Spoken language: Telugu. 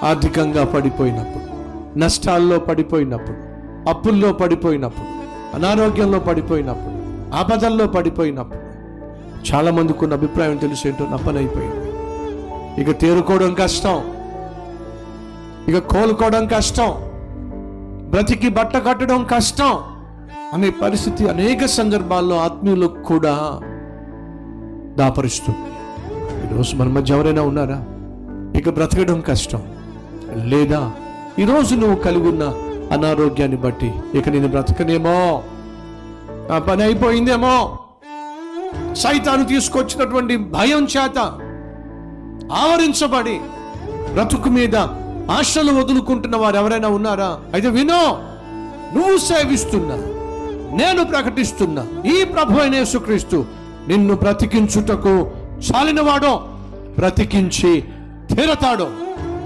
ఆర్థికంగా పడిపోయినప్పుడు, నష్టాల్లో పడిపోయినప్పుడు, అప్పుల్లో పడిపోయినప్పుడు, అనారోగ్యంలో పడిపోయినప్పుడు, ఆపదల్లో పడిపోయినప్పుడు చాలా మందికి ఉన్న అభిప్రాయం తెలుసు ఏంటో, నా పని అయిపోయింది, ఇక తేరుకోవడం కష్టం, ఇక కోలుకోవడం కష్టం, బ్రతికి బట్ట కట్టడం కష్టం అనే పరిస్థితి అనేక సందర్భాల్లో ఆత్మీయులకు కూడా దాపరుస్తుంది. ఈరోజు మన మధ్య ఎవరైనా ఉన్నారా ఇక బ్రతకడం కష్టం, లేదా ఈరోజు నువ్వు కలిగి ఉన్న అనారోగ్యాన్ని బట్టి ఇక నేను బ్రతకనేమో, నా పని అయిపోయిందేమో, సైతాను తీసుకొచ్చినటువంటి భయం చేత ఆవరించబడి బ్రతుకు మీద ఆశలు వదులుకుంటున్న వారు ఎవరైనా ఉన్నారా? అయితే వినో, నువ్వు సేవిస్తున్నా, నేను ప్రకటిస్తున్నా ఈ ప్రభు అయిన యేసుక్రీస్తు నిన్ను బ్రతికించుటకు చాలినవాడో, బ్రతికించి తీరతాడో.